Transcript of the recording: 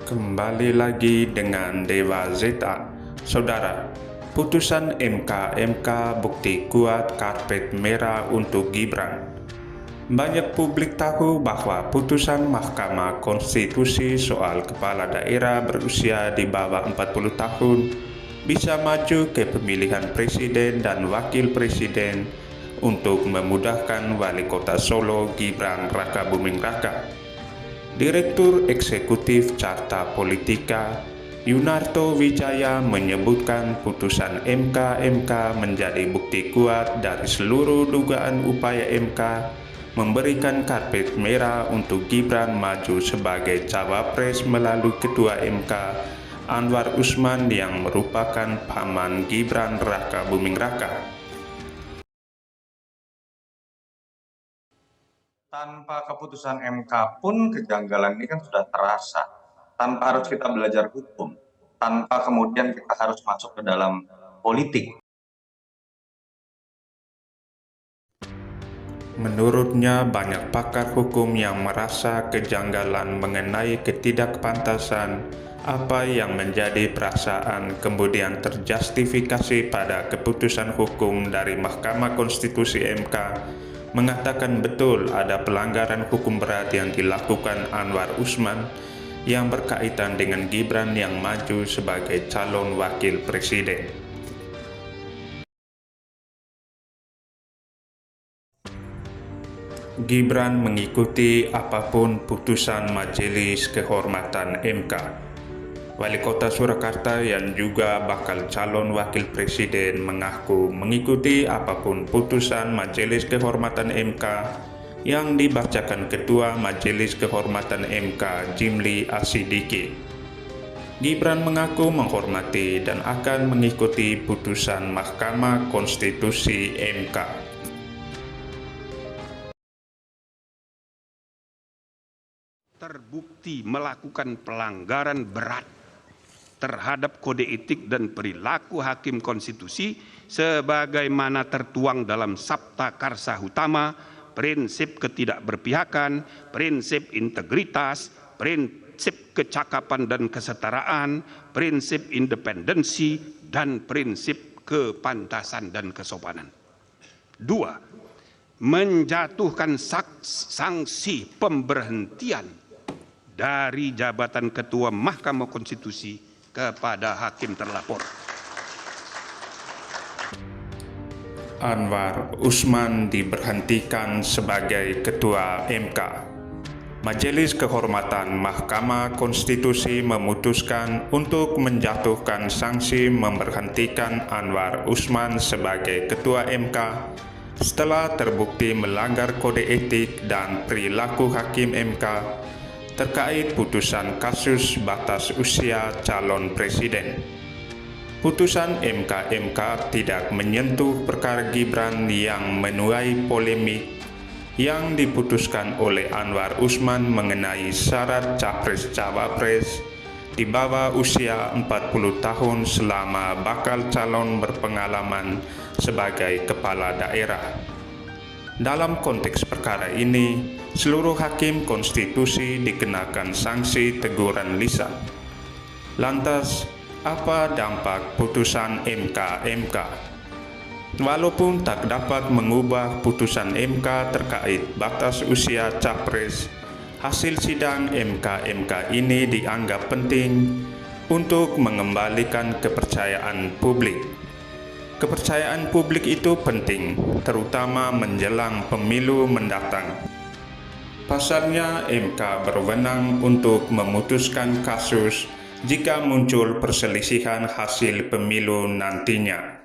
Kembali lagi dengan Dewa Zeta. Saudara, putusan MK bukti kuat karpet merah untuk Gibran. Banyak publik tahu bahwa putusan Mahkamah Konstitusi soal kepala daerah berusia di bawah 40 tahun bisa maju ke pemilihan presiden dan wakil presiden untuk memudahkan Wali Kota Solo Gibran Rakabuming Raka. Direktur Eksekutif Carta Politika, Yunarto Wijaya menyebutkan putusan MK menjadi bukti kuat dari seluruh dugaan upaya MK memberikan karpet merah untuk Gibran maju sebagai cawapres melalui Ketua MK Anwar Usman yang merupakan paman Gibran Rakabuming Raka. Tanpa keputusan MK pun kejanggalan ini kan sudah terasa. Tanpa harus kita belajar hukum, tanpa kemudian kita harus masuk ke dalam politik. Menurutnya, banyak pakar hukum yang merasa kejanggalan mengenai ketidakpantasan apa yang menjadi perasaan kemudian terjustifikasi pada keputusan hukum dari Mahkamah Konstitusi MK mengatakan betul ada pelanggaran hukum berat yang dilakukan Anwar Usman yang berkaitan dengan Gibran yang maju sebagai calon wakil presiden. Gibran mengikuti apapun putusan Majelis Kehormatan MK. Wali Kota Surakarta yang juga bakal calon wakil presiden mengaku mengikuti apapun putusan Majelis Kehormatan MK yang dibacakan Ketua Majelis Kehormatan MK Jimli Asidiki. Gibran mengaku menghormati dan akan mengikuti putusan Mahkamah Konstitusi MK. Terbukti melakukan pelanggaran berat terhadap kode etik dan perilaku hakim konstitusi sebagaimana tertuang dalam Sabta Karsa Utama, prinsip ketidakberpihakan, prinsip integritas, prinsip kecakapan dan kesetaraan, prinsip independensi, dan prinsip kepantasan dan kesopanan. 2. Menjatuhkan sanksi pemberhentian dari jabatan Ketua Mahkamah Konstitusi kepada hakim terlapor. Anwar Usman diberhentikan sebagai Ketua MK. Majelis Kehormatan Mahkamah Konstitusi memutuskan untuk menjatuhkan sanksi memberhentikan Anwar Usman sebagai Ketua MK setelah terbukti melanggar kode etik dan perilaku hakim MK terkait putusan kasus batas usia calon presiden. Putusan MK tidak menyentuh perkara Gibran yang menuai polemik yang diputuskan oleh Anwar Usman mengenai syarat capres-cawapres di bawah usia 40 tahun selama bakal calon berpengalaman sebagai kepala daerah. Dalam konteks perkara ini, seluruh hakim konstitusi dikenakan sanksi teguran lisan. Lantas, apa dampak putusan MK? Walaupun tak dapat mengubah putusan MK terkait batas usia capres, hasil sidang MK ini dianggap penting untuk mengembalikan kepercayaan publik. Kepercayaan publik itu penting, terutama menjelang pemilu mendatang. Pasalnya, MK berwenang untuk memutuskan kasus jika muncul perselisihan hasil pemilu nantinya.